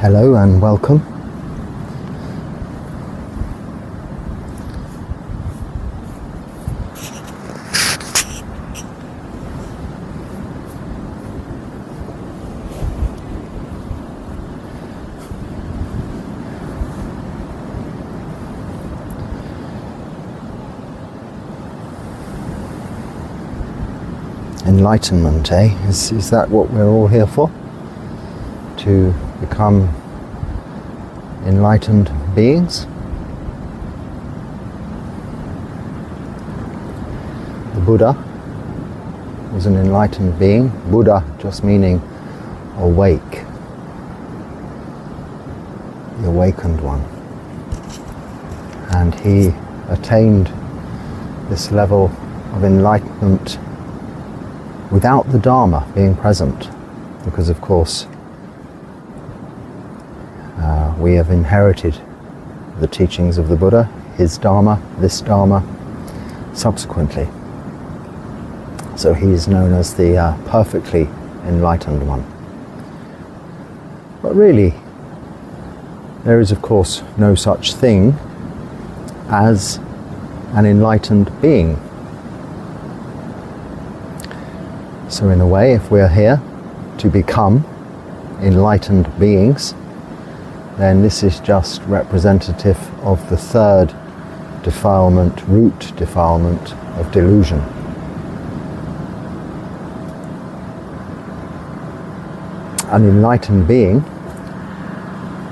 Hello and welcome. Enlightenment, eh? Is that what we're all here for? To become enlightened beings? The Buddha was an enlightened being. Buddha just meaning awake, the awakened one. And he attained this level of enlightenment without the Dharma being present, because of course we have inherited the teachings of the Buddha, his Dharma, this Dharma, subsequently. So he is known as the perfectly enlightened one. But really, there is of course no such thing as an enlightened being. So in a way, if we're here to become enlightened beings, then this is just representative of the third defilement, root defilement of delusion. An enlightened being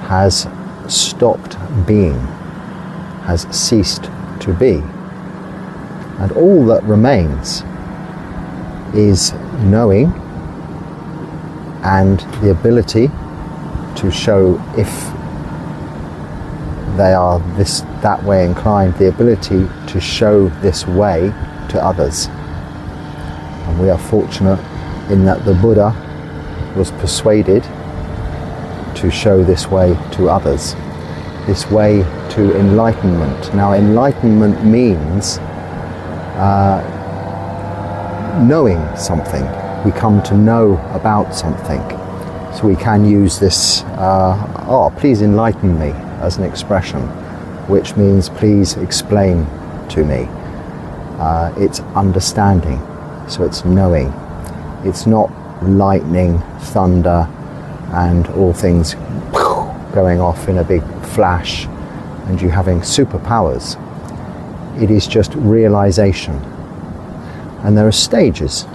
has stopped being, has ceased to be, and all that remains is knowing and the ability to show, if they are that way inclined, the ability to show this way to others. And we are fortunate in that the Buddha was persuaded to show this way to others, this way to enlightenment. Now, enlightenment means knowing something. We come to know about something. So we can use this, please enlighten me, as an expression, which means please explain to me. It's understanding, so it's knowing. It's not lightning, thunder, and all things going off in a big flash, and you having superpowers. It is just realization. And there are stages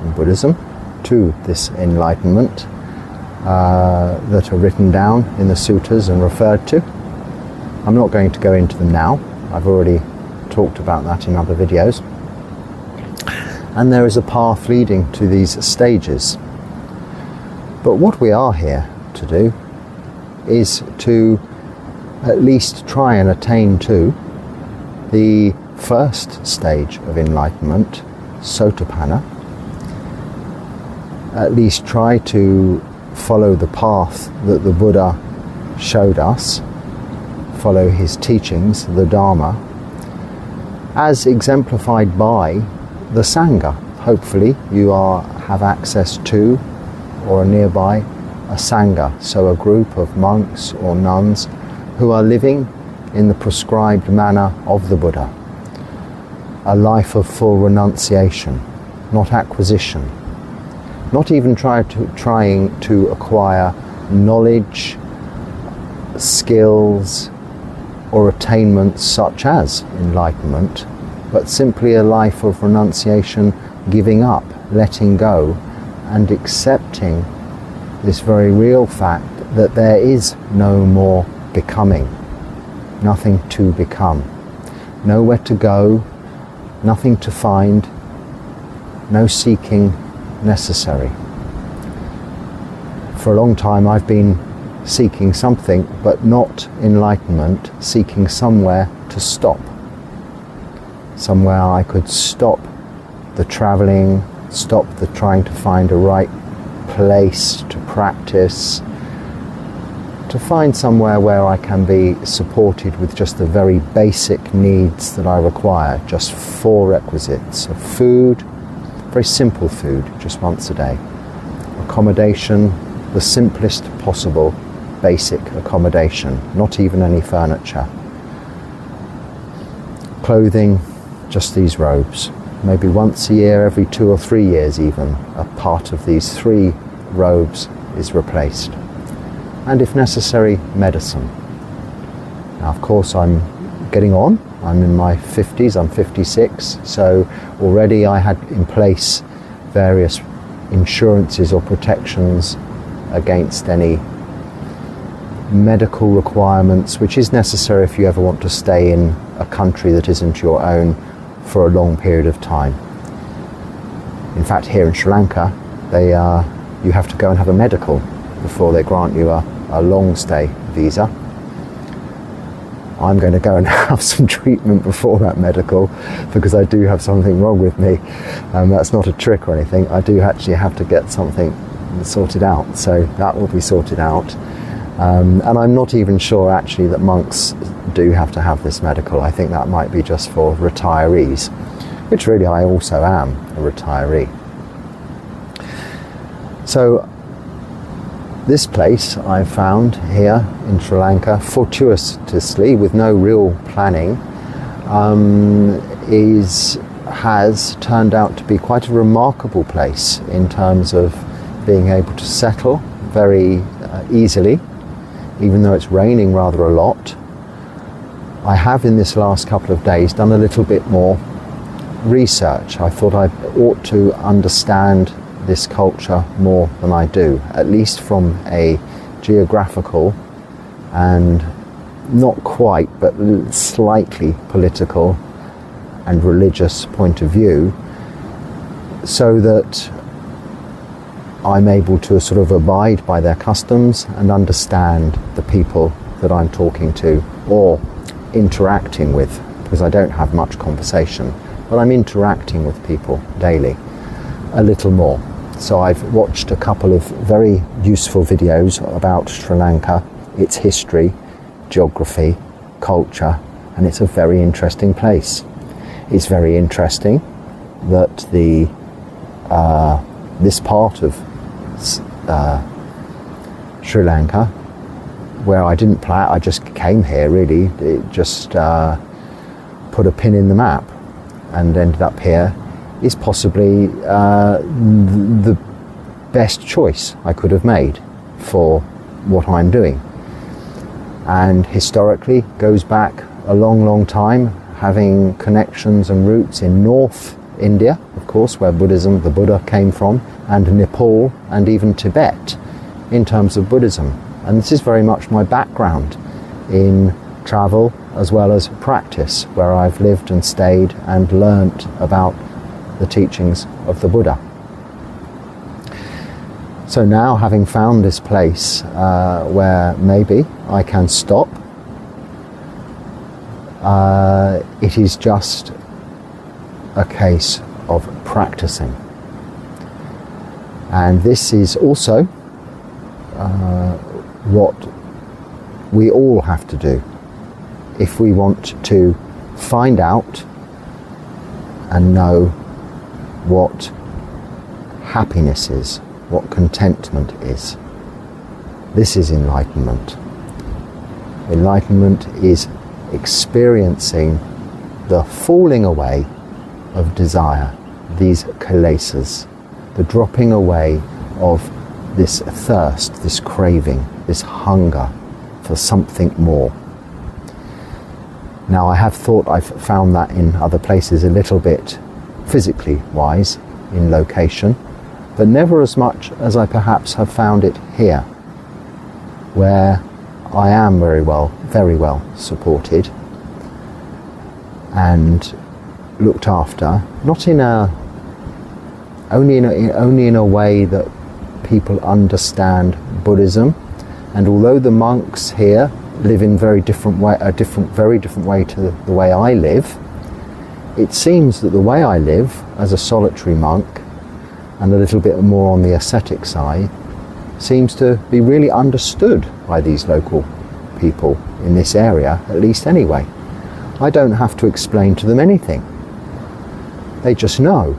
in Buddhism to this enlightenment that are written down in the suttas and referred to. I'm not going to go into them now. I've already talked about that in other videos. And there is a path leading to these stages. But what we are here to do is to at least try and attain to the first stage of enlightenment, Sotapanna. At least try to follow the path that the Buddha showed us, follow his teachings, the Dharma, as exemplified by the Sangha. Hopefully you have access to or are nearby a Sangha, so a group of monks or nuns who are living in the prescribed manner of the Buddha, a life of full renunciation, not acquisition, not even trying to acquire knowledge, skills, or attainments such as enlightenment, but simply a life of renunciation, giving up, letting go, and accepting this very real fact that there is no more becoming, nothing to become, nowhere to go, nothing to find, no seeking necessary. For a long time I've been seeking something, but not enlightenment, seeking somewhere to stop. Somewhere I could stop the travelling, stop the trying to find a right place to practice, to find somewhere where I can be supported with just the very basic needs that I require, just 4 requisites of food, very simple food, just once a day, accommodation, the simplest possible, basic accommodation, not even any furniture. Clothing, just these robes. Maybe once a year, every 2 or 3 years even, a part of these 3 robes is replaced. And if necessary, medicine. Now, of course, I'm getting on. I'm in my 50s, I'm 56, so already I had in place various insurances or protections against any medical requirements, which is necessary if you ever want to stay in a country that isn't your own for a long period of time. In fact, here in Sri Lanka, you have to go and have a medical before they grant you a long stay visa. I'm going to go and have some treatment before that medical, because I do have something wrong with me. That's not a trick or anything. I do actually have to get something sorted out, so that will be sorted out. And I'm not even sure actually that monks do have to have this medical. I think that might be just for retirees, which really I also am a retiree. So this place I found here in Sri Lanka, fortuitously, with no real planning, has turned out to be quite a remarkable place in terms of being able to settle very easily, even though it's raining rather a lot. I have in this last couple of days done a little bit more research. I thought I ought to understand this culture more than I do, at least from a geographical and not quite but slightly political and religious point of view, so that I'm able to sort of abide by their customs and understand the people that I'm talking to or interacting with, because I don't have much conversation, but I'm interacting with people daily a little more. So I've watched a couple of very useful videos about Sri Lanka, its history, geography, culture, and it's a very interesting place. It's very interesting that this part of Sri Lanka, where I didn't plan, I just came here really, it just put a pin in the map and ended up here, is possibly the best choice I could have made for what I'm doing. And historically goes back a long time, having connections and roots in North India, of course, where Buddhism, the Buddha, came from, and Nepal and even Tibet in terms of Buddhism. And this is very much my background in travel as well as practice, where I've lived and stayed and learnt about the teachings of the Buddha. So now, having found this place where maybe I can stop, it is just a case of practicing. And this is also what we all have to do if we want to find out and know what happiness is, what contentment is. This is enlightenment. Enlightenment is experiencing the falling away of desire, these kilesas, the dropping away of this thirst, this craving, this hunger for something more. Now, I have thought I've found that in other places a little bit physically wise, in location, but never as much as I perhaps have found it here, where I am very well supported and looked after, not in only in a way that people understand Buddhism. And although the monks here live in very different way to the way I live, it seems that the way I live as a solitary monk, and a little bit more on the ascetic side, seems to be really understood by these local people in this area, at least anyway. I don't have to explain to them anything. They just know.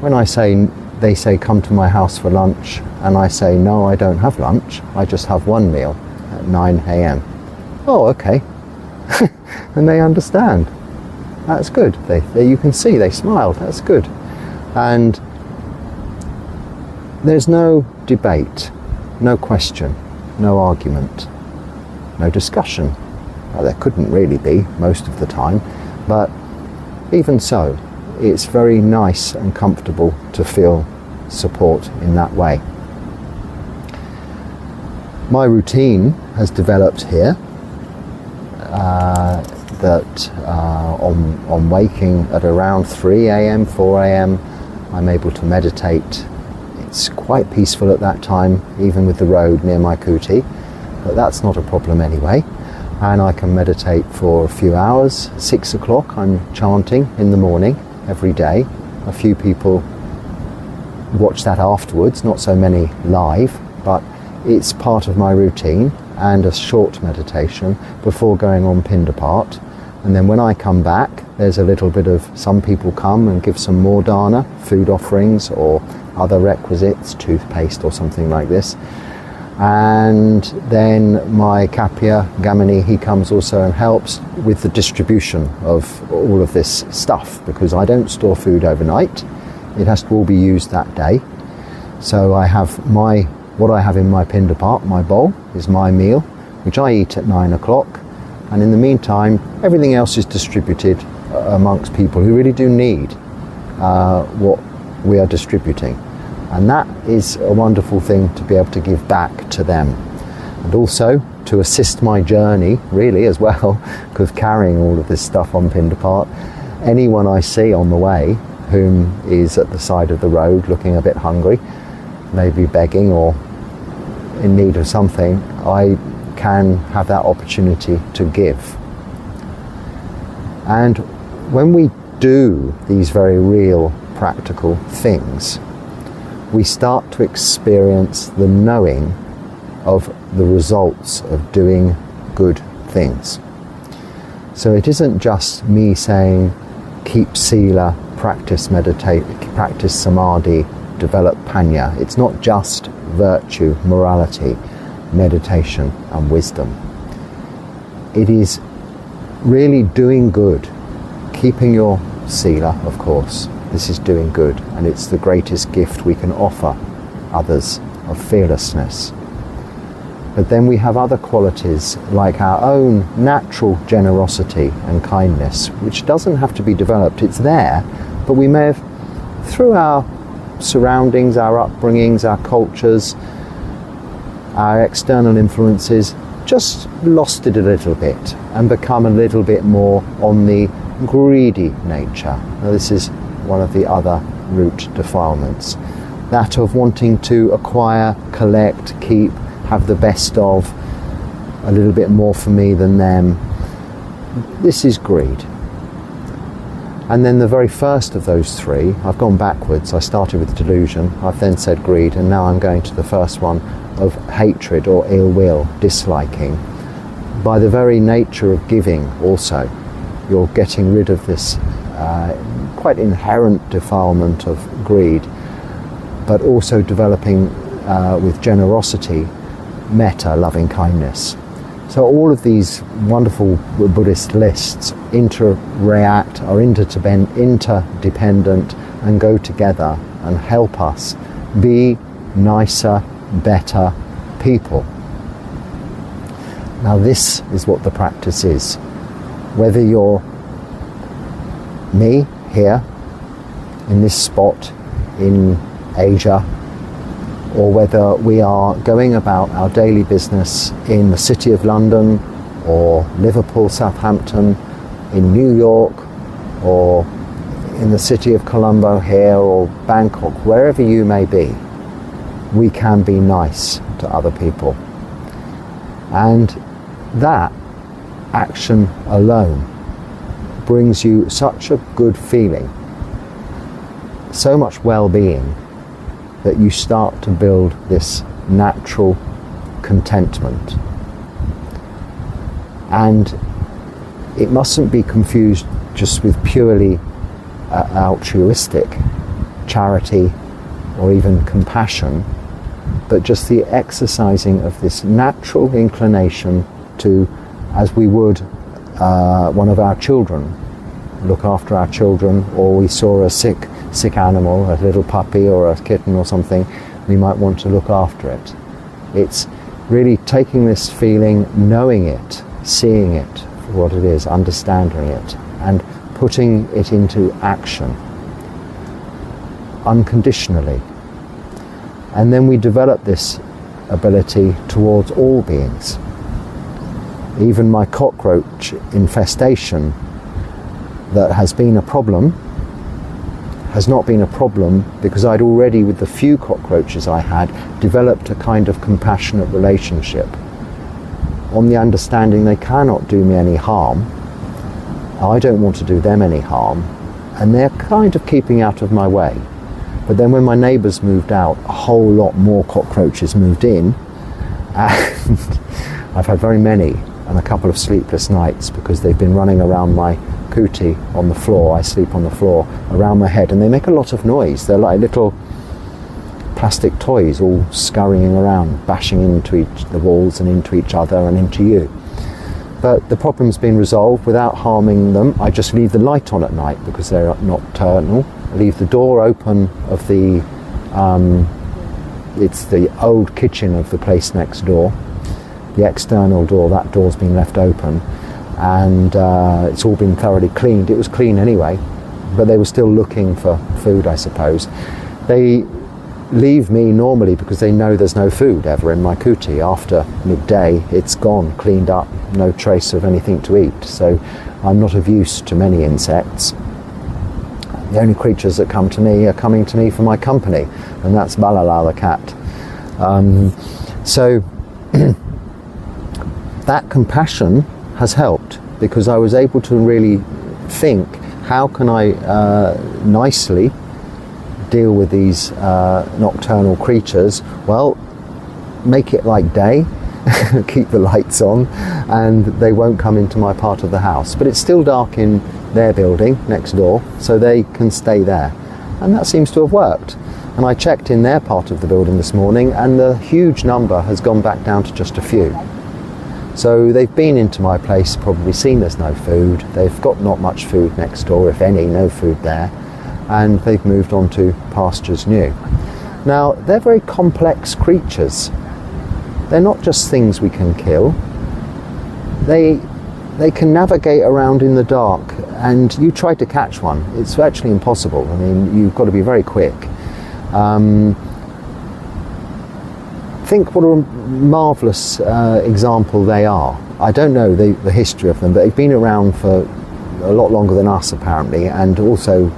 When they say come to my house for lunch, and I say no, I don't have lunch, I just have one meal. 9 a.m. Oh, okay. And they understand. That's good. You can see they smiled. That's good. And there's no debate, no question, no argument, no discussion. Well, there couldn't really be most of the time, but even so, it's very nice and comfortable to feel support in that way. My routine has developed here that on waking at around 3 a.m, 4 a.m, I'm able to meditate. It's quite peaceful at that time, even with the road near my kuti, but that's not a problem anyway. And I can meditate for a few hours. 6 o'clock I'm chanting in the morning every day. A few people watch that afterwards, not so many live, but it's part of my routine, and a short meditation before going on Pindapart. And then when I come back, there's a little bit of, some people come and give some more dana, food offerings or other requisites, toothpaste or something like this. And then my Kapya Gamini, he comes also and helps with the distribution of all of this stuff, because I don't store food overnight. It has to all be used that day. So I have what I have in my Pindapart, my bowl, is my meal, which I eat at 9 o'clock. And in the meantime, everything else is distributed amongst people who really do need what we are distributing. And that is a wonderful thing to be able to give back to them. And also to assist my journey, really, as well, because carrying all of this stuff on Pindapart, anyone I see on the way whom is at the side of the road looking a bit hungry, maybe begging or in need of something, I can have that opportunity to give. And when we do these very real, practical things, we start to experience the knowing of the results of doing good things. So it isn't just me saying, keep sila, practice meditate, practice samadhi, develop panya. It's not just virtue, morality, meditation and wisdom. It is really doing good, keeping your sila, of course. This is doing good, and it's the greatest gift we can offer others, of fearlessness. But then we have other qualities like our own natural generosity and kindness, which doesn't have to be developed. It's there, but we may have, through our surroundings, our upbringings, our cultures, our external influences, just lost it a little bit and become a little bit more on the greedy nature. Now, this is one of the other root defilements, that of wanting to acquire, collect, keep, have the best of, a little bit more for me than them. This is greed. And then the very first of those three, I've gone backwards. I started with delusion, I've then said greed, and now I'm going to the first one of hatred or ill will, disliking. By the very nature of giving also, you're getting rid of this quite inherent defilement of greed, but also developing with generosity, metta, loving kindness. So all of these wonderful Buddhist lists interact, are interdependent and go together and help us be nicer, better people. Now this is what the practice is. Whether you're me here in this spot in Asia, or whether we are going about our daily business in the city of London or Liverpool, Southampton, in New York, or in the city of Colombo here, or Bangkok, wherever you may be, we can be nice to other people. And that action alone brings you such a good feeling, so much well-being, that you start to build this natural contentment. And it mustn't be confused just with purely altruistic charity or even compassion. but just the exercising of this natural inclination to, as we would one of our children, look after our children, or we saw a sick animal, a little puppy or a kitten or something, we might want to look after it. It's really taking this feeling, knowing it, seeing it for what it is, understanding it, and putting it into action unconditionally. And then we develop this ability towards all beings. Even my cockroach infestation that has been a problem has not been a problem because I'd already, with the few cockroaches I had, developed a kind of compassionate relationship on the understanding they cannot do me any harm. I don't want to do them any harm, and they're kind of keeping out of my way. But then when my neighbours moved out, a whole lot more cockroaches moved in, and I've had very many and a couple of sleepless nights because they've been running around my kuti on the floor. I sleep on the floor, around my head, and they make a lot of noise. They're like little plastic toys all scurrying around, bashing into the walls and into each other and into you. But the problem's been resolved without harming them. I just leave the light on at night because they're nocturnal. I leave the door open of the it's the old kitchen of the place next door. The external door, that door's been left open, and it's all been thoroughly cleaned. It was clean anyway, but they were still looking for food, I suppose. They leave me normally because they know there's no food ever in my kuti. After midday, it's gone, cleaned up, no trace of anything to eat. So I'm not of use to many insects. The only creatures that come to me are coming to me for my company, and that's Balala the cat. So that compassion has helped because I was able to really think, how can I nicely deal with these nocturnal creatures? Well, make it like day, keep the lights on, and they won't come into my part of the house. But it's still dark in their building next door, so they can stay there. And that seems to have worked. And I checked in their part of the building this morning, and the huge number has gone back down to just a few. So they've been into my place, probably seen there's no food. They've got not much food next door, if any, no food there. And they've moved on to pastures new. Now, they're very complex creatures. They're not just things we can kill. They can navigate around in the dark, and you try to catch one, it's virtually impossible. I mean, you've got to be very quick. Think what a marvellous example they are. I don't know the history of them, but they've been around for a lot longer than us apparently, and also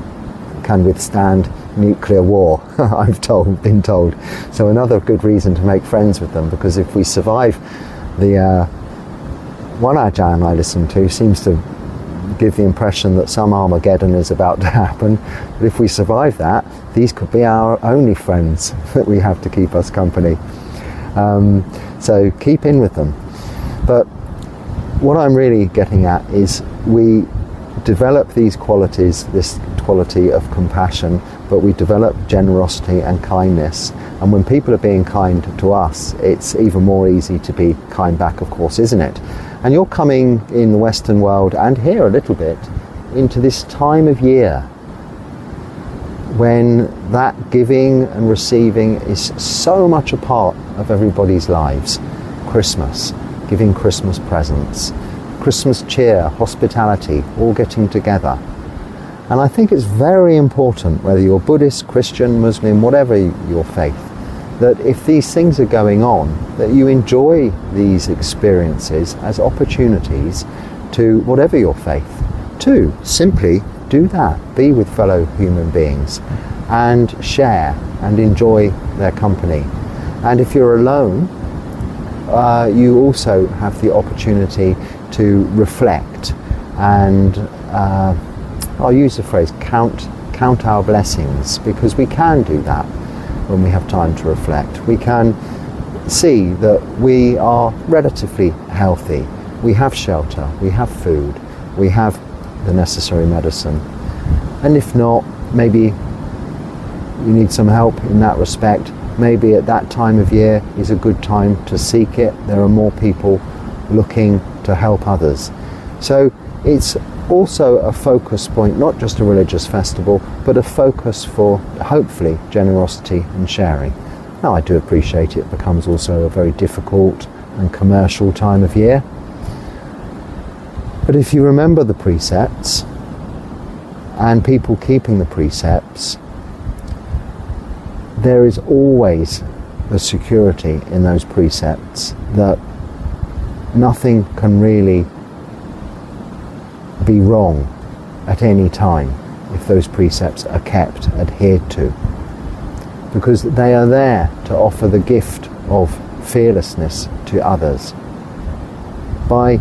can withstand nuclear war, I've been told. So another good reason to make friends with them, because if we survive the one Ajahn I listen to seems to give the impression that some Armageddon is about to happen, but if we survive that, these could be our only friends that we have to keep us company. So keep in with them. But what I'm really getting at is we develop these qualities, this quality of compassion, but we develop generosity and kindness. And when people are being kind to us, it's even more easy to be kind back, of course, isn't it? And you're coming in the Western world, and here a little bit, into this time of year when that giving and receiving is so much a part of everybody's lives. Christmas, giving Christmas presents, Christmas cheer, hospitality, all getting together. And I think it's very important, whether you're Buddhist, Christian, Muslim, whatever your faith, that if these things are going on, that you enjoy these experiences as opportunities to, whatever your faith, to simply do that, be with fellow human beings and share and enjoy their company. And if you're alone, you also have the opportunity to reflect and I'll use the phrase count our blessings, because we can do that when we have time to reflect. We can see that we are relatively healthy, we have shelter, we have food, we have the necessary medicine, and if not, maybe you need some help in that respect, maybe at that time of year is a good time to seek it. There are more people looking to help others. So it's also a focus point, not just a religious festival, but a focus for, hopefully, generosity and sharing. Now, I do appreciate it becomes also a very difficult and commercial time of year. But if you remember the precepts, and people keeping the precepts, there is always the security in those precepts that nothing can really be wrong at any time if those precepts are kept, adhered to, because they are there to offer the gift of fearlessness to others. By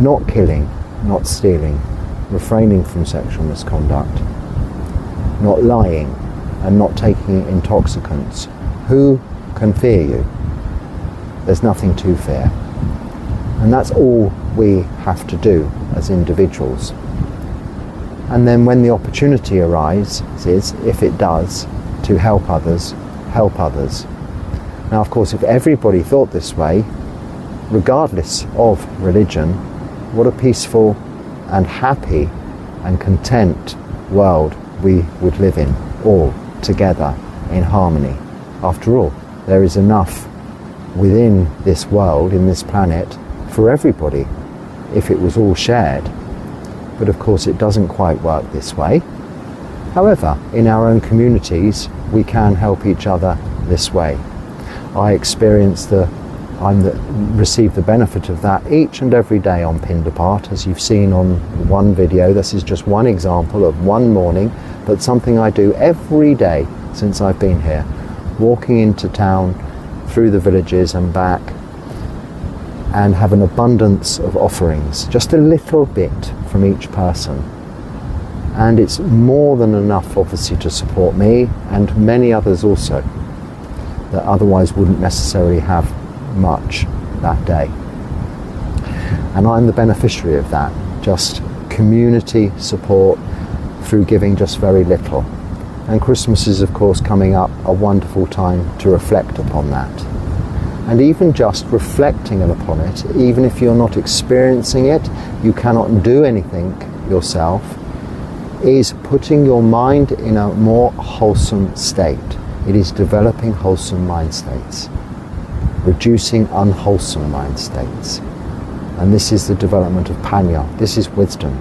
not killing, not stealing, refraining from sexual misconduct, not lying, and not taking intoxicants, who can fear you? There's nothing to fear. And that's all we have to do as individuals. And then when the opportunity arises, if it does, to help others, help others. Now, of course, if everybody thought this way, regardless of religion, what a peaceful and happy and content world we would live in, all together in harmony. After all, there is enough within this world, in this planet, for everybody, if it was all shared. But of course it doesn't quite work this way. However, in our own communities, we can help each other this way. I receive the benefit of that each and every day on Pindapat, as you've seen on one video. This is just one example of one morning, but something I do every day since I've been here, walking into town, through the villages and back, and have an abundance of offerings, just a little bit from each person. And it's more than enough, obviously, to support me and many others also, that otherwise wouldn't necessarily have much that day. And I'm the beneficiary of that, just community support through giving just very little. And Christmas is, of course, coming up, a wonderful time to reflect upon that. And even just reflecting upon it, even if you're not experiencing it, you cannot do anything yourself, is putting your mind in a more wholesome state. It is developing wholesome mind states, reducing unwholesome mind states. And this is the development of panya. This is wisdom.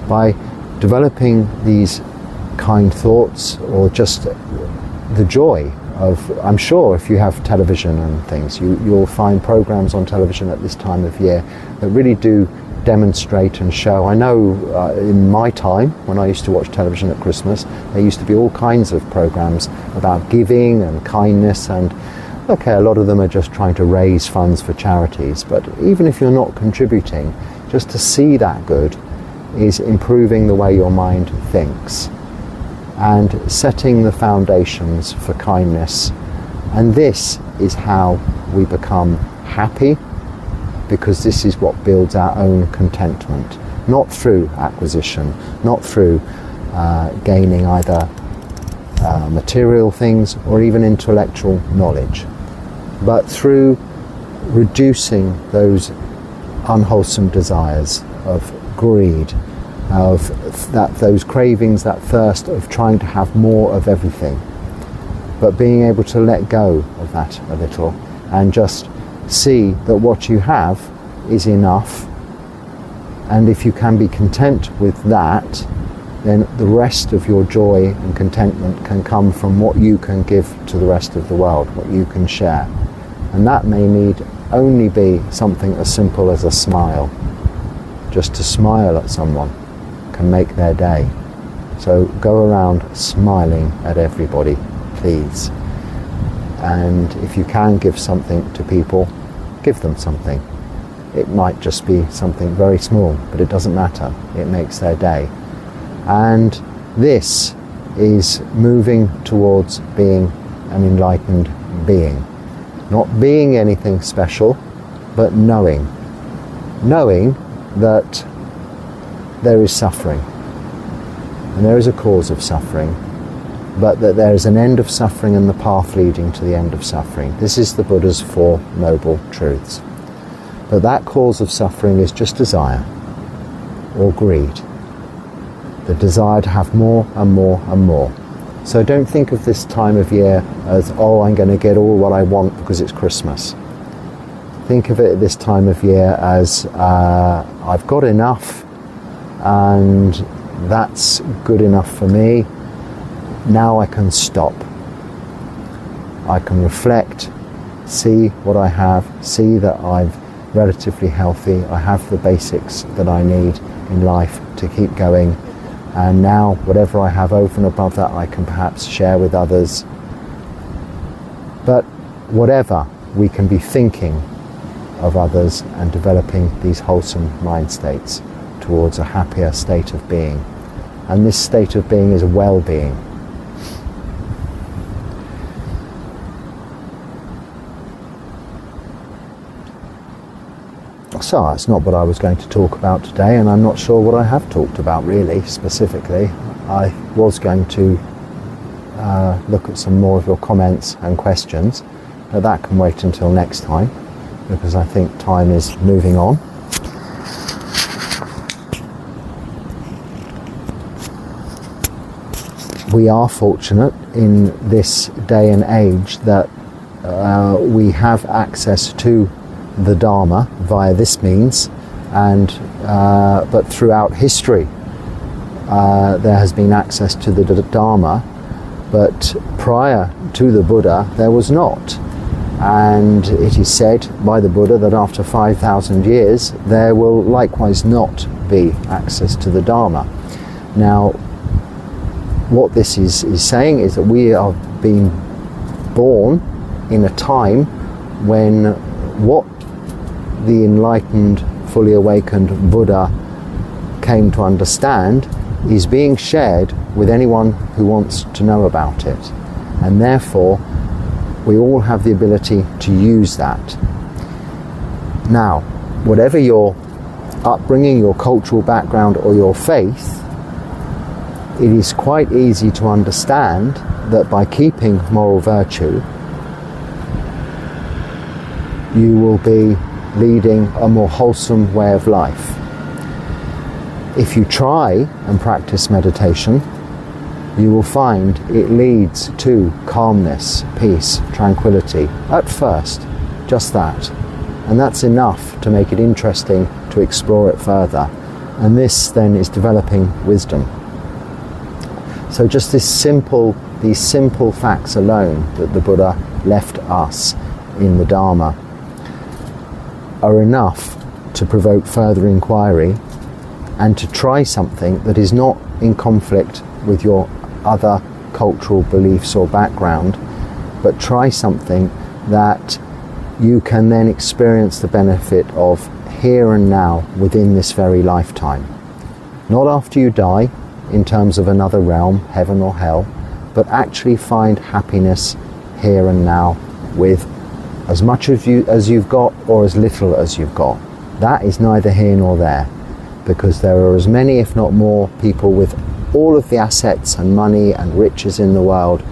By developing these kind thoughts, or just the joy of, I'm sure if you have television and things, you'll find programs on television at this time of year that really do demonstrate and show. I know in my time, when I used to watch television at Christmas, there used to be all kinds of programs about giving and kindness, and okay, a lot of them are just trying to raise funds for charities, but even if you're not contributing, just to see that good is improving the way your mind thinks and setting the foundations for kindness. And this is how we become happy, because this is what builds our own contentment, not through acquisition, not through gaining either material things or even intellectual knowledge, but through reducing those unwholesome desires of greed, of those cravings, that thirst of trying to have more of everything, but being able to let go of that a little and just see that what you have is enough. And if you can be content with that, then the rest of your joy and contentment can come from what you can give to the rest of the world, what you can share. And that may need only be something as simple as a smile. Just to smile at someone can make their day. So go around smiling at everybody, please. And if you can give something to people, give them something. It might just be something very small, but it doesn't matter. It makes their day. And this is moving towards being an enlightened being. Not being anything special, but knowing that there is suffering, and there is a cause of suffering, but that there is an end of suffering and the path leading to the end of suffering. This is the Buddha's Four Noble Truths. But that cause of suffering is just desire or greed. The desire to have more and more and more. So don't think of this time of year as, oh, I'm going to get all what I want because it's Christmas. Think of it at this time of year as, I've got enough and that's good enough for me. Now I can stop. I can reflect, see what I have, see that I'm relatively healthy, I have the basics that I need in life to keep going, and now whatever I have over and above that I can perhaps share with others. But whatever, we can be thinking of others and developing these wholesome mind states towards a happier state of being. And this state of being is well-being. So that's not what I was going to talk about today, and I'm not sure what I have talked about really specifically. I was going to look at some more of your comments and questions, but that can wait until next time because I think time is moving on. We are fortunate in this day and age that we have access to the Dharma via this means, and but throughout history there has been access to the Dharma, but prior to the Buddha there was not. And it is said by the Buddha that after 5,000 years there will likewise not be access to the Dharma. Now what this is saying is that we are being born in a time when what the enlightened, fully awakened Buddha came to understand is being shared with anyone who wants to know about it. And therefore, we all have the ability to use that. Now, whatever your upbringing, your cultural background, or your faith, it is quite easy to understand that by keeping moral virtue, you will be leading a more wholesome way of life. If you try and practice meditation, you will find it leads to calmness, peace, tranquility. At first, just that. And that's enough to make it interesting to explore it further. And this then is developing wisdom. So just these simple facts alone that the Buddha left us in the Dharma are enough to provoke further inquiry and to try something that is not in conflict with your other cultural beliefs or background, but try something that you can then experience the benefit of here and now within this very lifetime. Not after you die in terms of another realm, heaven or hell, but actually find happiness here and now with as much as you've got or as little as you've got. That is neither here nor there, because there are as many, if not more, people with all of the assets and money and riches in the world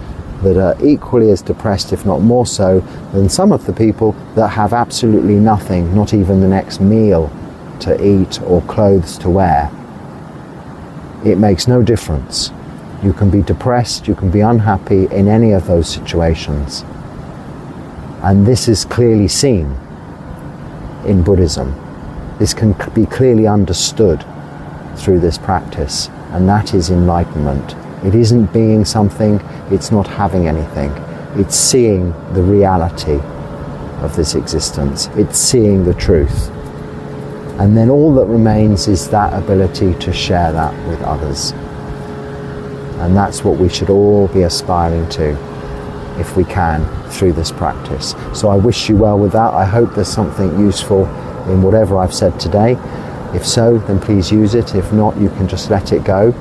that are equally as depressed, if not more so, than some of the people that have absolutely nothing, not even the next meal to eat or clothes to wear. It makes no difference. You can be depressed, you can be unhappy in any of those situations. And this is clearly seen in Buddhism. This can be clearly understood through this practice, and that is enlightenment. It isn't being something, it's not having anything. It's seeing the reality of this existence. It's seeing the truth. And then all that remains is that ability to share that with others. And that's what we should all be aspiring to, if we can, through this practice. So I wish you well with that. I hope there's something useful in whatever I've said today. If so, then please use it. If not, you can just let it go.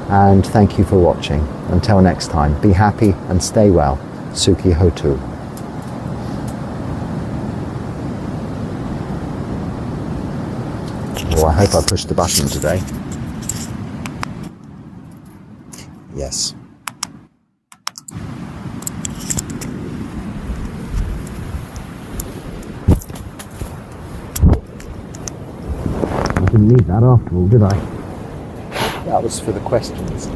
And thank you for watching. Until next time, be happy and stay well. Sukhi Hotu. Oh, I hope I pushed the button today. Yes. didn't need that after all, did I? That was for the questions.